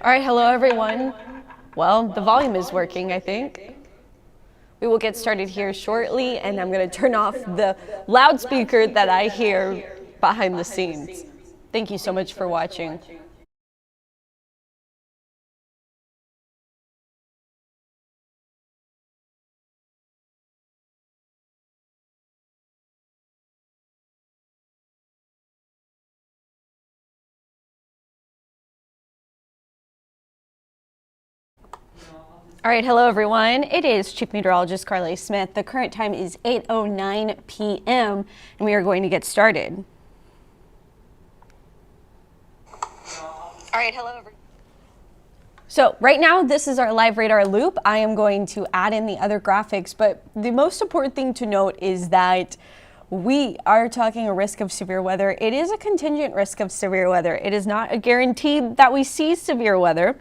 All right, hello everyone. Well, the volume is working, I think. We will get started here shortly, and I'm going to turn off the loudspeaker that I hear behind the scenes. Thank you so much for watching. All right, hello everyone. It is Chief Meteorologist Carly Smith. The current time is 8:09 p.m. and we are going to get started. All right, hello everyone. So right now, this is our live radar loop. I am going to add in the other graphics, but the most important thing to note is that we are talking a risk of severe weather. It is a contingent risk of severe weather. It is not a guarantee that we see severe weather.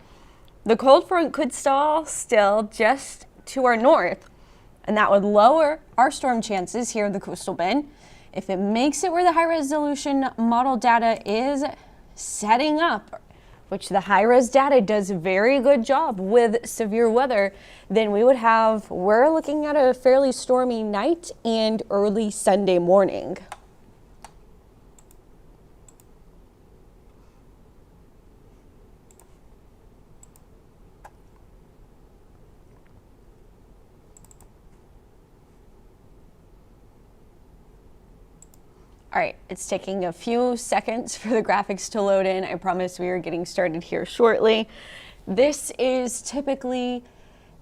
The cold front could stall still just to our north, and that would lower our storm chances here in the coastal bend. If it makes it where the high resolution model data is setting up, which the high-res data does a very good job with severe weather, then we're looking at a fairly stormy night and early Sunday morning. All right, it's taking a few seconds for the graphics to load in. I promise we are getting started here shortly. This is typically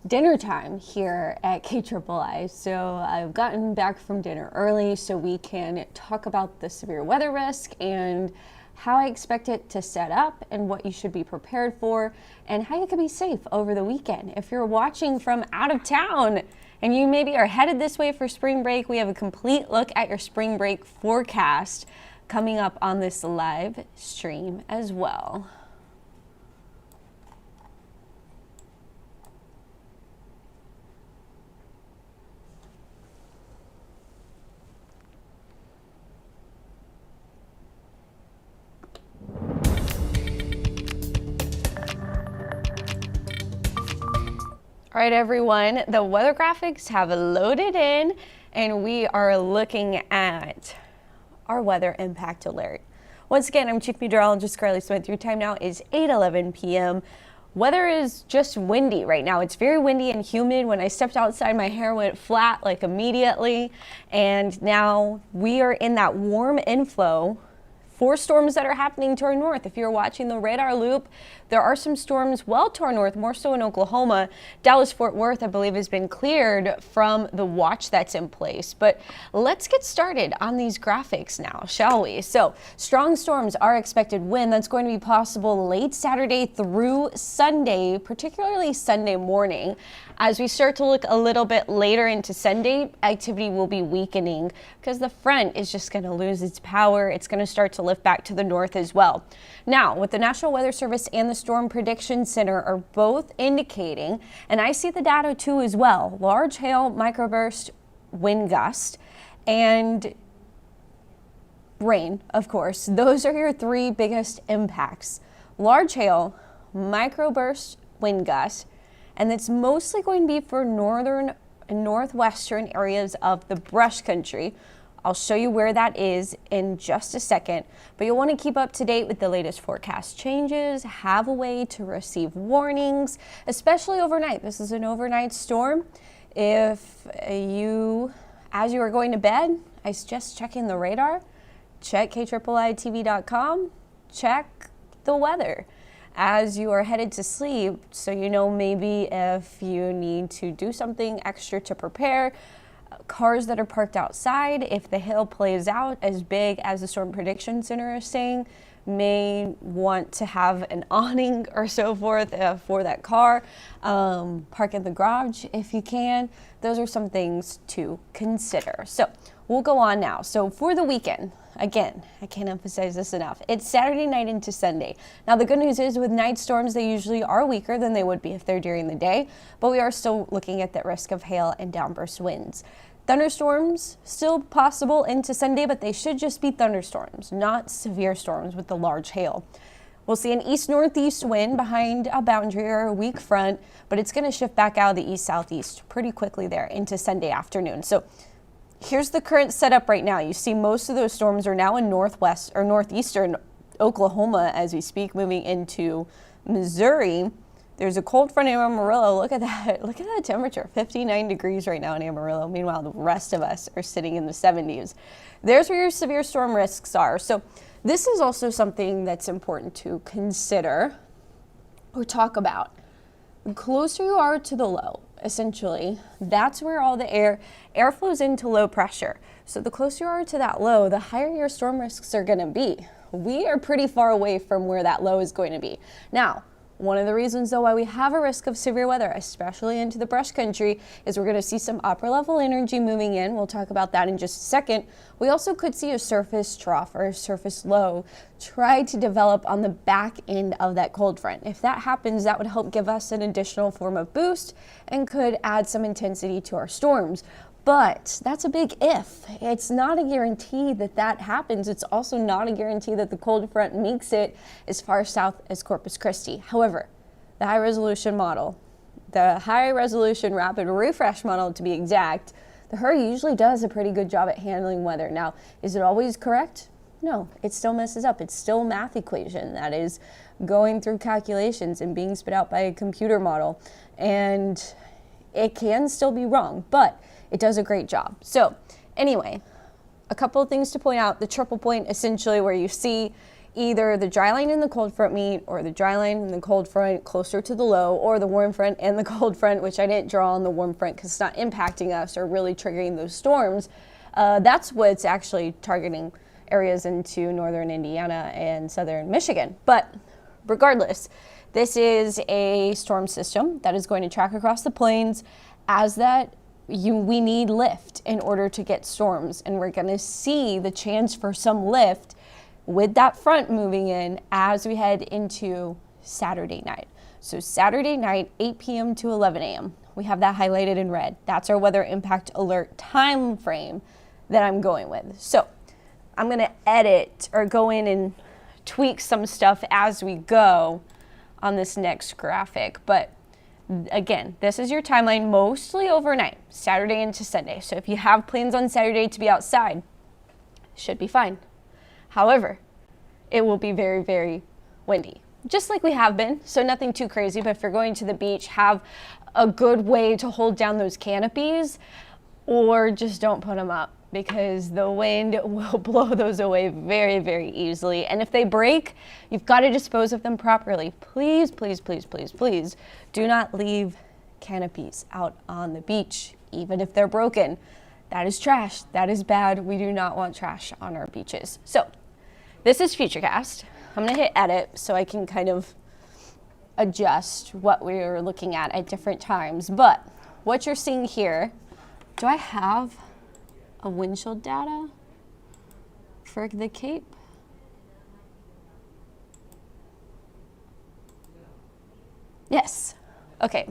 dinner time here at KIII. So I've gotten back from dinner early so we can talk about the severe weather risk and how I expect it to set up and what you should be prepared for and how you can be safe over the weekend. If you're watching from out of town, and you maybe are headed this way for spring break, we have a complete look at your spring break forecast coming up on this live stream as well. All right, everyone, the weather graphics have loaded in and we are looking at our weather impact alert. Once again, I'm Chief Meteorologist Carly Smith. Your time now is 8:11 p.m. Weather is just windy right now. It's very windy and humid. When I stepped outside, my hair went flat like immediately. And now we are in that warm inflow for storms that are happening to our north. If you're watching the radar loop, there are some storms well to our north, more so in Oklahoma. Dallas-Fort Worth, I believe, has been cleared from the watch that's in place. But let's get started on these graphics now, shall we? So strong storms are expected when that's going to be possible late Saturday through Sunday, particularly Sunday morning. As we start to look a little bit later into Sunday, activity will be weakening because the front is just going to lose its power. It's going to start to lift back to the north as well. Now, what the National Weather Service and the Storm Prediction Center are both indicating, and I see the data too as well, large hail, microburst, wind gust, and rain, of course. Those are your three biggest impacts. Large hail, microburst, wind gust, and it's mostly going to be for northern and northwestern areas of the brush country. I'll show you where that is in just a second, but you'll want to keep up to date with the latest forecast changes, have a way to receive warnings, especially overnight. This is an overnight storm. If you, as you are going to bed, I suggest checking the radar, check KIIITV.com, check the weather as you are headed to sleep, so you know maybe if you need to do something extra to prepare. Cars that are parked outside, if the hail plays out as big as the Storm Prediction Center is saying, may want to have an awning or so forth for that car. Park in the garage if you can. Those are some things to consider. So we'll go on now. So for the weekend, again, I can't emphasize this enough. It's Saturday night into Sunday. Now, the good news is with night storms, they usually are weaker than they would be if they're during the day, but we are still looking at that risk of hail and downburst winds. Thunderstorms still possible into Sunday, but they should just be thunderstorms, not severe storms with the large hail. We'll see an east-northeast wind behind a boundary or a weak front, but it's going to shift back out of the east-southeast pretty quickly there into Sunday afternoon. So here's the current setup right now. You see most of those storms are now in northwest or northeastern Oklahoma as we speak, moving into Missouri. There's a cold front in Amarillo. Look at that. Look at that temperature, 59 degrees right now in Amarillo. Meanwhile, the rest of us are sitting in the 70s. There's where your severe storm risks are. So this is also something that's important to consider or talk about. The closer you are to the low, essentially, that's where all the air flows into low pressure. So the closer you are to that low, the higher your storm risks are going to be. We are pretty far away from where that low is going to be. Now, one of the reasons, though, why we have a risk of severe weather, especially into the brush country, is we're going to see some upper level energy moving in. We'll talk about that in just a second. We also could see a surface trough or a surface low try to develop on the back end of that cold front. If that happens, that would help give us an additional form of boost and could add some intensity to our storms. But that's a big if. It's not a guarantee that that happens. It's also not a guarantee that the cold front makes it as far south as Corpus Christi. However, the high resolution model, the high resolution rapid refresh model to be exact, the HRRR usually does a pretty good job at handling weather. Now, is it always correct? No, it still messes up. It's still a math equation that is going through calculations and being spit out by a computer model. And it can still be wrong, but it does a great job. So anyway, a couple of things to point out. The triple point, essentially where you see either the dry line and the cold front meet, or the dry line and the cold front closer to the low, or the warm front and the cold front, which I didn't draw on the warm front because it's not impacting us or really triggering those storms. That's what's actually targeting areas into northern Indiana and southern Michigan. But regardless, this is a storm system that is going to track across the plains. As that, we need lift in order to get storms, and we're going to see the chance for some lift with that front moving in as we head into Saturday night. So Saturday night, 8 p.m. to 11 a.m. We have that highlighted in red. That's our weather impact alert time frame that I'm going with. So I'm going to edit or go in and tweak some stuff as we go on this next graphic. But again, this is your timeline mostly overnight, Saturday into Sunday. So if you have plans on Saturday to be outside, should be fine. However, it will be very, very windy, just like we have been. So nothing too crazy, but if you're going to the beach, have a good way to hold down those canopies, or just don't put them up because the wind will blow those away very, very easily. And if they break, you've got to dispose of them properly. Please, please, please, please, please do not leave canopies out on the beach, even if they're broken. That is trash. That is bad. We do not want trash on our beaches. So this is Futurecast. I'm going to hit edit so I can kind of adjust what we're looking at different times. But what you're seeing here, do I have a windshield data for the Cape? Yes. Okay.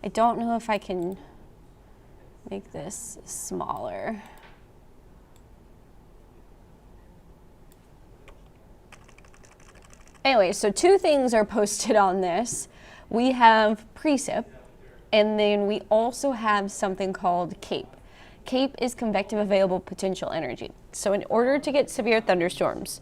I don't know if I can make this smaller. Anyway, so two things are posted on this. We have precip, and then we also have something called CAPE. CAPE is convective available potential energy. So in order to get severe thunderstorms,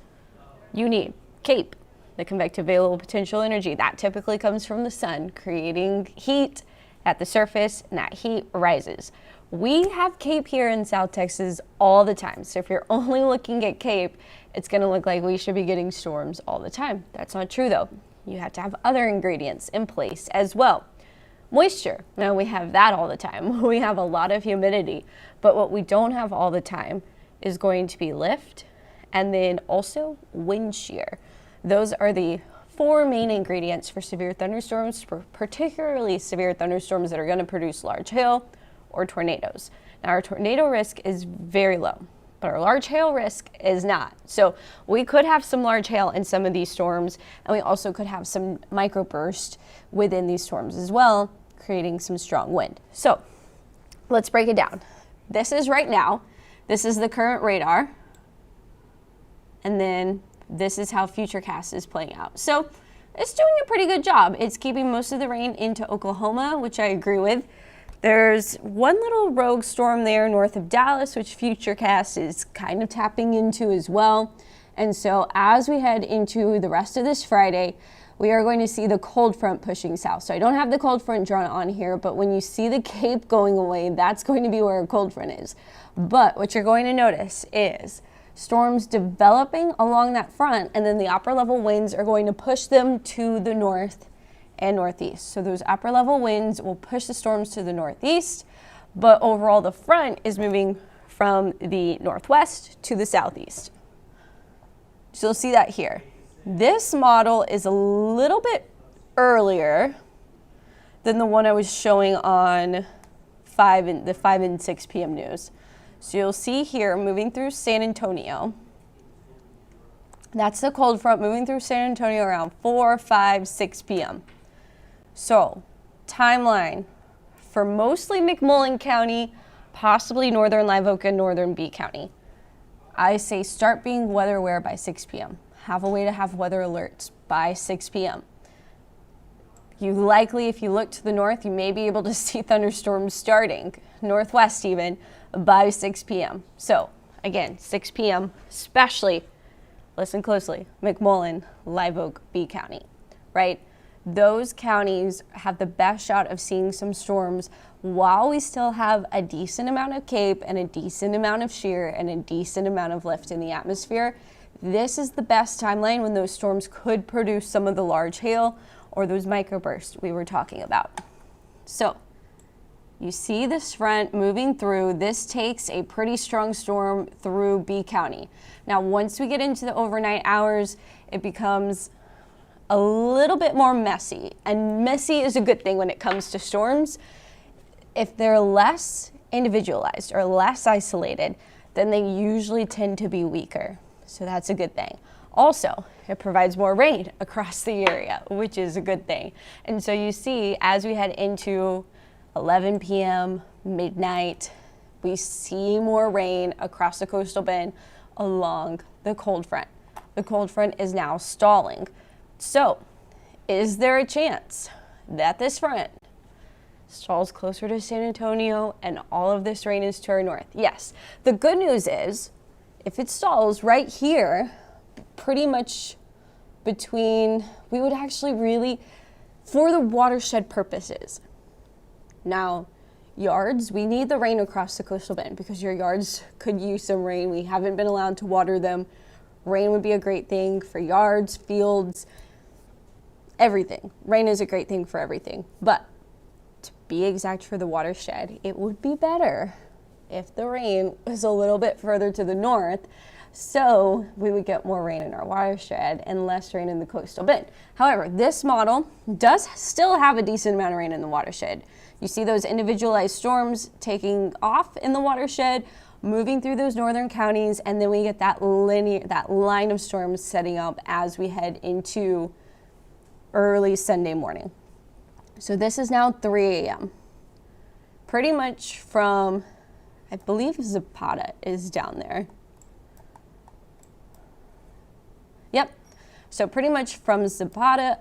you need CAPE, the convective available potential energy. That typically comes from the sun, creating heat at the surface, and that heat rises. We have CAPE here in South Texas all the time. So if you're only looking at CAPE, it's going to look like we should be getting storms all the time. That's not true, though. You have to have other ingredients in place as well. Moisture. Now we have that all the time. We have a lot of humidity, but what we don't have all the time is going to be lift and then also wind shear. Those are the four main ingredients for severe thunderstorms, particularly severe thunderstorms that are going to produce large hail or tornadoes. Now our tornado risk is very low, but our large hail risk is not. So we could have some large hail in some of these storms, and we also could have some microburst within these storms as well, creating some strong wind. So let's break it down. This is right now. This is the current radar. And then This is how Futurecast is playing out. So it's doing a pretty good job. It's keeping most of the rain into Oklahoma, which I agree with. There's one little rogue storm there north of Dallas, which Futurecast is kind of tapping into as well. And so as we head into the rest of this Friday, we are going to see the cold front pushing south. So I don't have the cold front drawn on here, but when you see the Cape going away, that's going to be where a cold front is. But what you're going to notice is storms developing along that front, and then the upper level winds are going to push them to the north and northeast. So those upper level winds will push the storms to the northeast, but overall the front is moving from the northwest to the southeast. So you'll see that here. This model is a little bit earlier than the one I was showing on the 5 and 6 p.m. news. So you'll see here moving through San Antonio. That's the cold front moving through San Antonio around 4, 5, 6 p.m. So, timeline for mostly McMullen County, possibly northern Live Oak and northern B County. I say start being weather aware by 6 p.m. Have a way to have weather alerts by 6 p.m. You likely, if you look to the north, you may be able to see thunderstorms starting, northwest even, by 6 p.m. So, again, 6 p.m., especially, listen closely, McMullen, Live Oak, B County, right? Those counties have the best shot of seeing some storms while we still have a decent amount of Cape and a decent amount of shear and a decent amount of lift in the atmosphere. This is the best timeline when those storms could produce some of the large hail or those microbursts we were talking about. So you see this front moving through. This takes a pretty strong storm through B County. Now, once we get into the overnight hours, it becomes a little bit more messy, and messy is a good thing when it comes to storms. If they're less individualized or less isolated, then they usually tend to be weaker. So that's a good thing. Also, it provides more rain across the area, which is a good thing. And so you see, as we head into 11 p.m., midnight, we see more rain across the coastal bend along the cold front. The cold front is now stalling. So, is there a chance that this front stalls closer to San Antonio and all of this rain is to our north? Yes. The good news is, if it stalls right here, pretty much between, we would actually really, for the watershed purposes. Now, yards, we need the rain across the coastal bend because your yards could use some rain. We haven't been allowed to water them. Rain would be a great thing for yards, fields, everything. Rain is a great thing for everything. But to be exact for the watershed, it would be better if the rain was a little bit further to the north, so we would get more rain in our watershed and less rain in the coastal bend. However, this model does still have a decent amount of rain in the watershed. You see those individualized storms taking off in the watershed, moving through those northern counties, and then we get that line of storms setting up as we head into early Sunday morning. So this is now 3 a.m. Pretty much from, I believe Zapata is down there. Yep. So pretty much from Zapata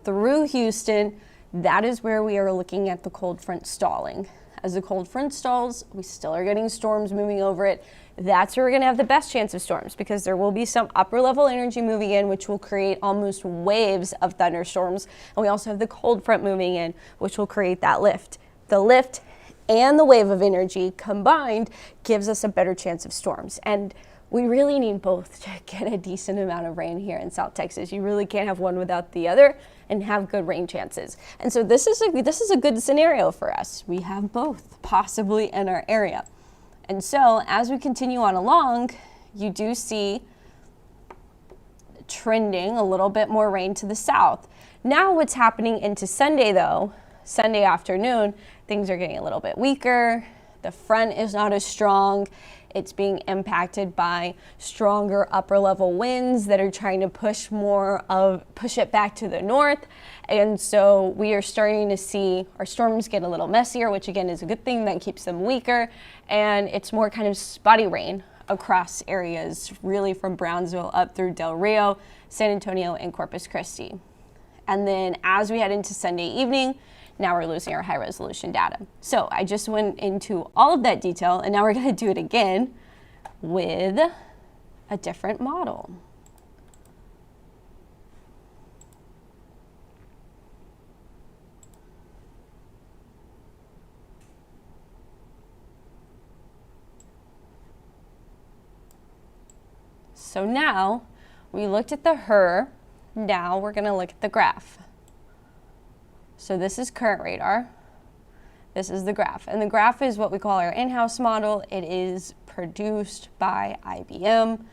through Houston, that is where we are looking at the cold front stalling. As the cold front stalls, we still are getting storms moving over it. That's where we're going to have the best chance of storms because there will be some upper level energy moving in, which will create almost waves of thunderstorms. And we also have the cold front moving in, which will create that lift. The lift and the wave of energy combined gives us a better chance of storms. And we really need both to get a decent amount of rain here in South Texas. You really can't have one without the other and have good rain chances. And so this is a good scenario for us. We have both possibly in our area. And so as we continue on along, you do see trending a little bit more rain to the south. Now what's happening into Sunday though, Sunday afternoon, things are getting a little bit weaker. The front is not as strong. It's being impacted by stronger upper level winds that are trying to push it back to the north. And so we are starting to see our storms get a little messier, which again is a good thing that keeps them weaker. And it's more kind of spotty rain across areas really from Brownsville up through Del Rio, San Antonio, and Corpus Christi. And then as we head into Sunday evening, now we're losing our high resolution data. So I just went into all of that detail, and now we're gonna do it again with a different model. So now we looked at the HRRR, now we're gonna look at the graph. So this is current radar, this is the graph. And the graph is what we call our in-house model. It is produced by IBM,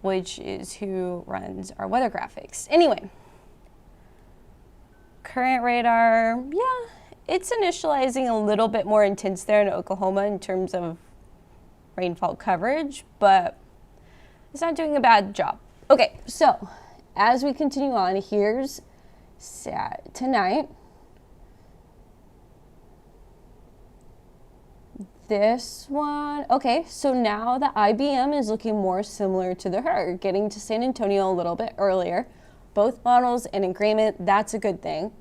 which is who runs our weather graphics. Anyway, current radar, yeah, it's initializing a little bit more intense there in Oklahoma in terms of rainfall coverage, but it's not doing a bad job. Okay, so as we continue on, here's tonight. This one, okay, so now the IBM is looking more similar to the HRRR, getting to San Antonio a little bit earlier. Both models in agreement, that's a good thing.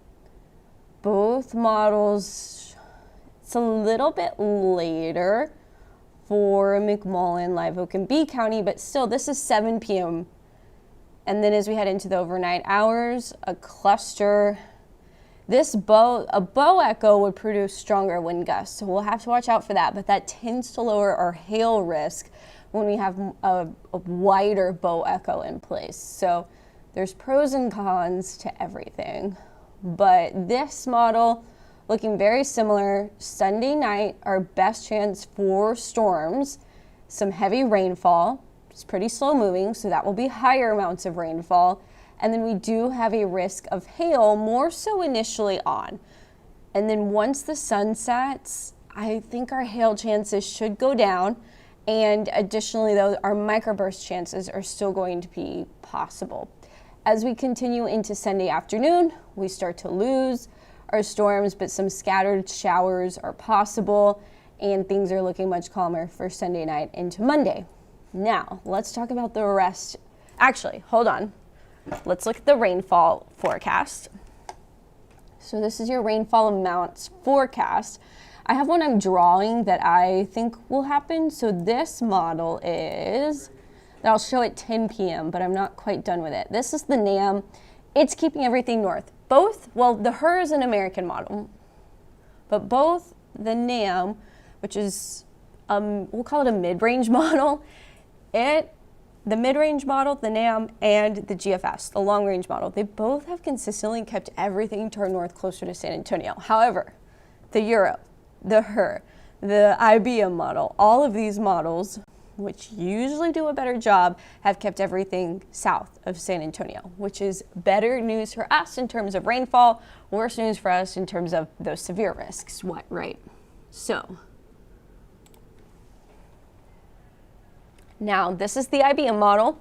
Both models, it's a little bit later for McMullen, Live Oak, and B County, but still, this is 7 p.m. And then as we head into the overnight hours, a cluster, a bow echo would produce stronger wind gusts, so we'll have to watch out for that, but that tends to lower our hail risk when we have a wider bow echo in place. So there's pros and cons to everything, but this model, looking very similar. Sunday night, our best chance for storms, some heavy rainfall. It's pretty slow moving, so that will be higher amounts of rainfall. And then we do have a risk of hail, more so initially on. And then once the sun sets, I think our hail chances should go down. And additionally, though, our microburst chances are still going to be possible. As we continue into Sunday afternoon, we start to lose our storms, but some scattered showers are possible, and things are looking much calmer for Sunday night into Monday. Now, let's talk about the rest. Actually, hold on. Let's look at the rainfall forecast. So this is your rainfall amounts forecast. I have one I'm drawing that I think will happen. So this model is, that I'll show at 10 p.m., but I'm not quite done with it. This is the NAM. It's keeping everything north. Both, well, the HRRR is an American model, but both the NAM, which is, we'll call it a mid-range model, the mid-range model, the NAM, and the GFS, the long-range model, they both have consistently kept everything turned north closer to San Antonio. However, the Euro, the HRRR, the IBM model, all of these models, which usually do a better job, have kept everything south of San Antonio, which is better news for us in terms of rainfall, worse news for us in terms of those severe risks, right? So, now this is the IBM model.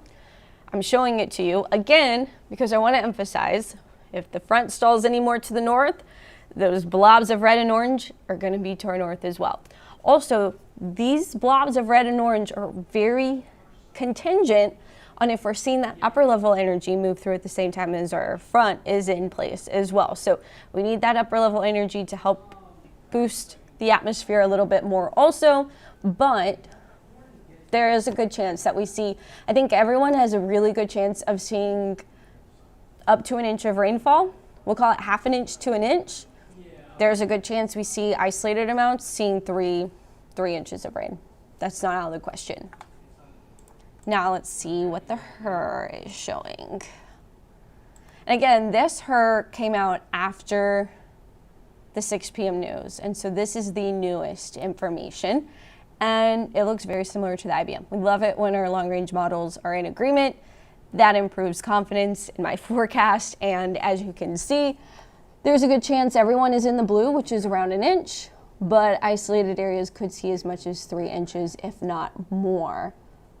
I'm showing it to you again because I want to emphasize if the front stalls any more to the north, those blobs of red and orange are going to be to our north as well. Also, these blobs of red and orange are very contingent on if we're seeing that upper level energy move through at the same time as our front is in place as well. So we need that upper level energy to help boost the atmosphere a little bit more also, but there is a good chance that we see, I think everyone has a really good chance of seeing up to an inch of rainfall. We'll call it half an inch to an inch. There's a good chance we see isolated amounts, seeing three inches of rain. That's not out of the question. Now let's see what the HRRR is showing. And again, this HRRR came out after the 6 p.m. news. And so this is the newest information. And it looks very similar to the IBM. We love it when our long-range models are in agreement. That improves confidence in my forecast. And as you can see, there's a good chance everyone is in the blue, which is around an inch, but isolated areas could see as much as 3 inches, if not more,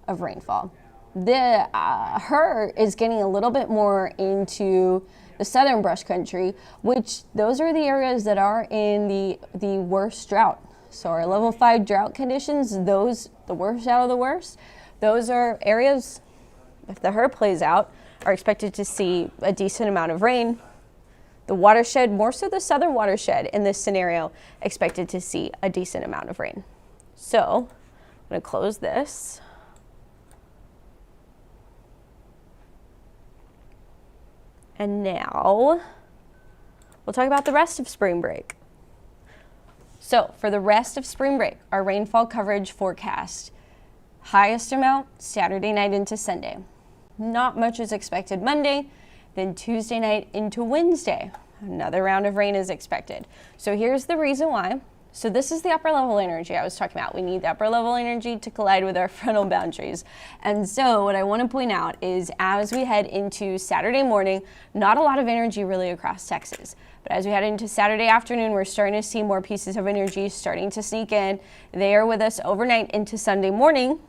of rainfall. The HRRR is getting a little bit more into the southern brush country, which those are the areas that are in the worst drought. So our level 5 drought conditions, those, the worst out of the worst, those are areas, if the HRRR plays out, are expected to see a decent amount of rain. The watershed, more so the southern watershed in this scenario, expected to see a decent amount of rain. So I'm going to close this. And now we'll talk about the rest of spring break. So for the rest of spring break, our rainfall coverage forecast, highest amount Saturday night into Sunday. Not much is expected Monday, then Tuesday night into Wednesday. Another round of rain is expected. So here's the reason why. So this is the upper level energy I was talking about. We need the upper level energy to collide with our frontal boundaries. And so what I want to point out is as we head into Saturday morning, not a lot of energy really across Texas. But as we head into Saturday afternoon, we're starting to see more pieces of energy starting to sneak in. They are with us overnight into Sunday morning.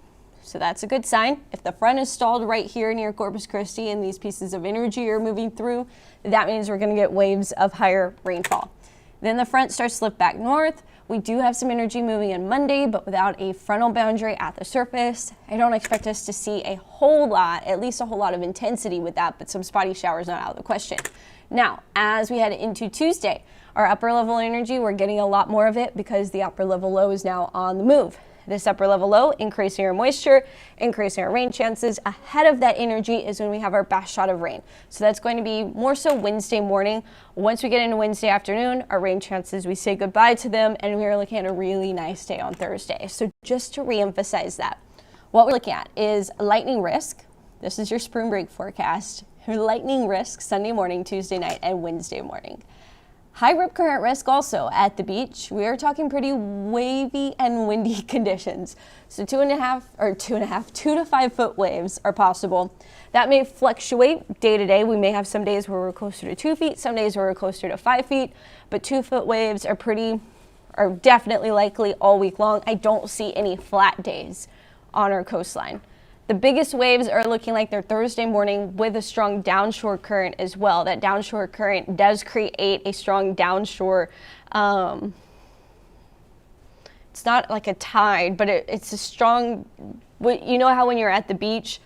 So that's a good sign. If the front is stalled right here near Corpus Christi and these pieces of energy are moving through, that means we're going to get waves of higher rainfall. Then the front starts to slip back north. We do have some energy moving in Monday, but without a frontal boundary at the surface. I don't expect us to see a whole lot, at least a whole lot of intensity with that, but some spotty showers not out of the question. Now, as we head into Tuesday, our upper level energy, we're getting a lot more of it because the upper level low is now on the move. This upper level low, increasing our moisture, increasing our rain chances. Ahead of that energy is when we have our best shot of rain. So that's going to be more so Wednesday morning. Once we get into Wednesday afternoon, our rain chances, we say goodbye to them, and we are looking at a really nice day on Thursday. So just to reemphasize that, what we're looking at is lightning risk. This is your spring break forecast. Lightning risk Sunday morning, Tuesday night, and Wednesday morning. High rip current risk also at the beach. We are talking pretty wavy and windy conditions. So 2 to 5 foot waves are possible. That may fluctuate day to day. We may have some days where we're closer to 2 feet, some days where we're closer to 5 feet, but 2 foot waves are definitely likely all week long. I don't see any flat days on our coastline. The biggest waves are looking like they're Thursday morning with a strong downshore current as well. That downshore current does create a strong downshore. It's not like a tide, but it's a strong, you know how when you're at the beach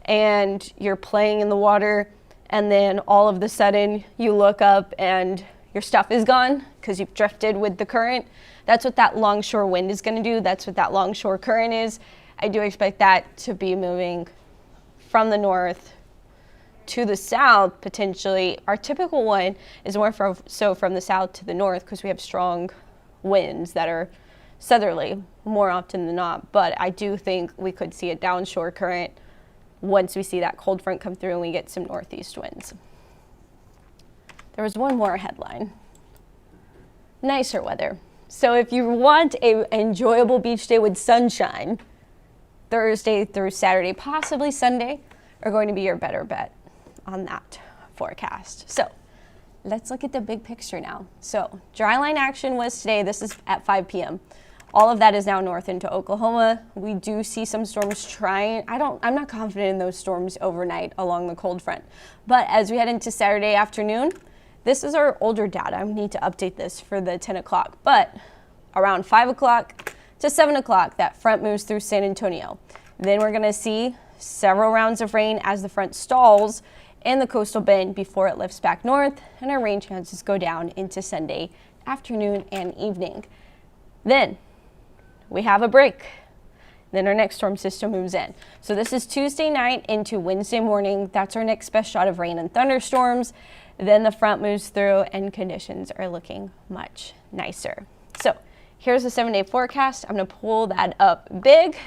and you're playing in the water and then all of a sudden you look up and your stuff is gone because you've drifted with the current? That's what that longshore wind is going to do. That's what that longshore current is. I do expect that to be moving from the north to the south, potentially. Our typical one is more so from the south to the north because we have strong winds that are southerly more often than not. But I do think we could see a downshore current once we see that cold front come through and we get some northeast winds. There was one more headline. Nicer weather. So if you want an enjoyable beach day with sunshine, Thursday through Saturday, possibly Sunday, are going to be your better bet on that forecast. So let's look at the big picture now. So dry line action was today. This is at 5 p.m. All of that is now north into Oklahoma. We do see some storms trying. I'm not confident in those storms overnight along the cold front. But as we head into Saturday afternoon, this is our older data. I need to update this for the 10 o'clock. But around 5 o'clock to 7 o'clock, that front moves through San Antonio. Then we're going to see several rounds of rain as the front stalls in the coastal bend before it lifts back north, and our rain chances go down into Sunday afternoon and evening. Then we have a break. Then our next storm system moves in. So this is Tuesday night into Wednesday morning. That's our next best shot of rain and thunderstorms. Then the front moves through and conditions are looking much nicer. So here's the 7-day forecast. I'm going to pull that up big.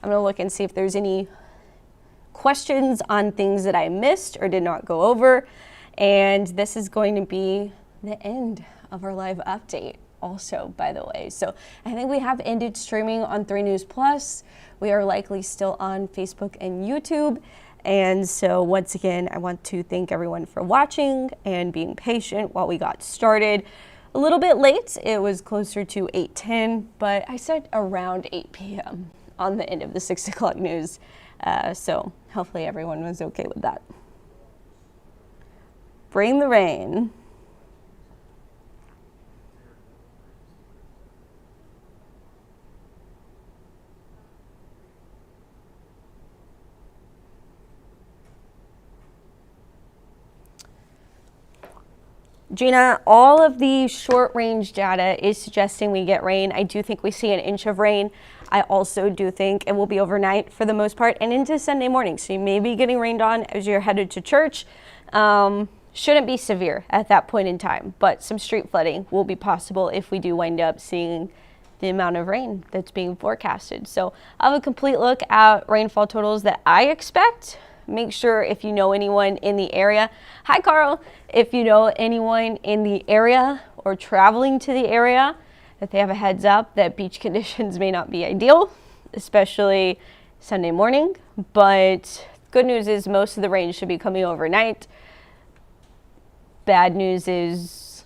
I'm going to look and see if there's any questions on things that I missed or did not go over. And this is going to be the end of our live update also, by the way. So I think we have ended streaming on 3 News Plus. We are likely still on Facebook and YouTube. And so once again, I want to thank everyone for watching and being patient while we got started. A little bit late, it was closer to 8:10, but I said around 8 p.m. on the end of the 6 o'clock news. So hopefully everyone was okay with that. Bring the rain. Gina, all of the short range data is suggesting we get rain. I do think we see an inch of rain. I also do think it will be overnight for the most part and into Sunday morning. So you may be getting rained on as you're headed to church. Shouldn't be severe at that point in time, but some street flooding will be possible if we do wind up seeing the amount of rain that's being forecasted. So I'll have a complete look at rainfall totals that I expect. Make sure if you know anyone in the area. Hi, Carl. If you know anyone in the area or traveling to the area, that they have a heads up that beach conditions may not be ideal, especially Sunday morning. But good news is most of the rain should be coming overnight. Bad news is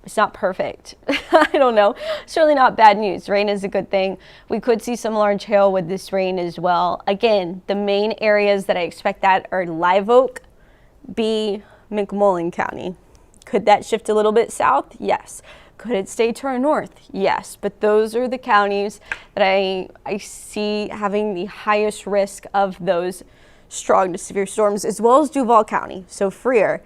it's not perfect. I don't know. It's really not bad news. Rain is a good thing. We could see some large hail with this rain as well. Again, the main areas that I expect that are Live Oak, B, McMullen County. Could that shift a little bit south? Yes. Could it stay to our north? Yes. But those are the counties that I see having the highest risk of those strong to severe storms, as well as Duval County. So Freer.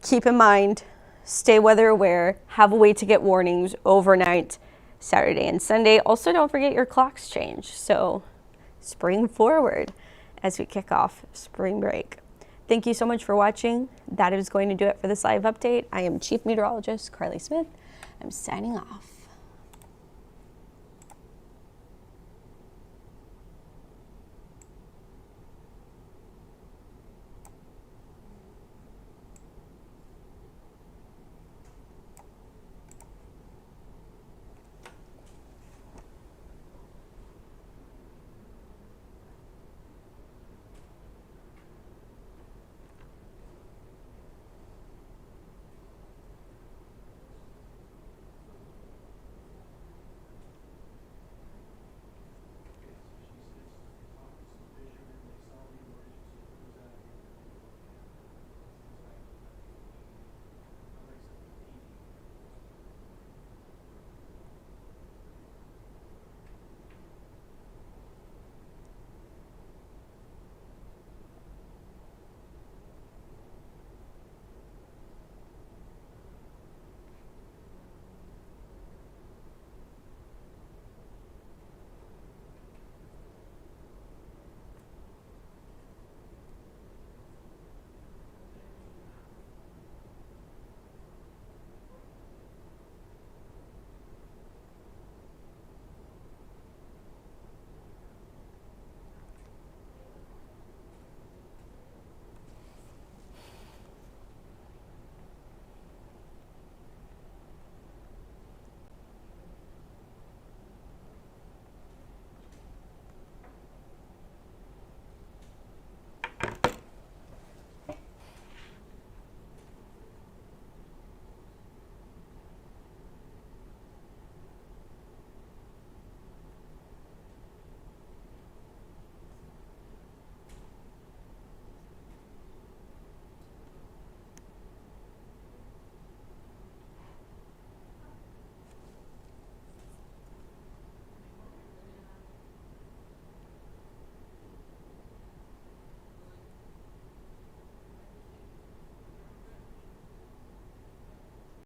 Keep in mind, stay weather aware, have a way to get warnings overnight, Saturday and Sunday. Also, don't forget your clocks change. So spring forward as we kick off spring break. Thank you so much for watching. That is going to do it for this live update. I am Chief Meteorologist Carly Smith. I'm signing off.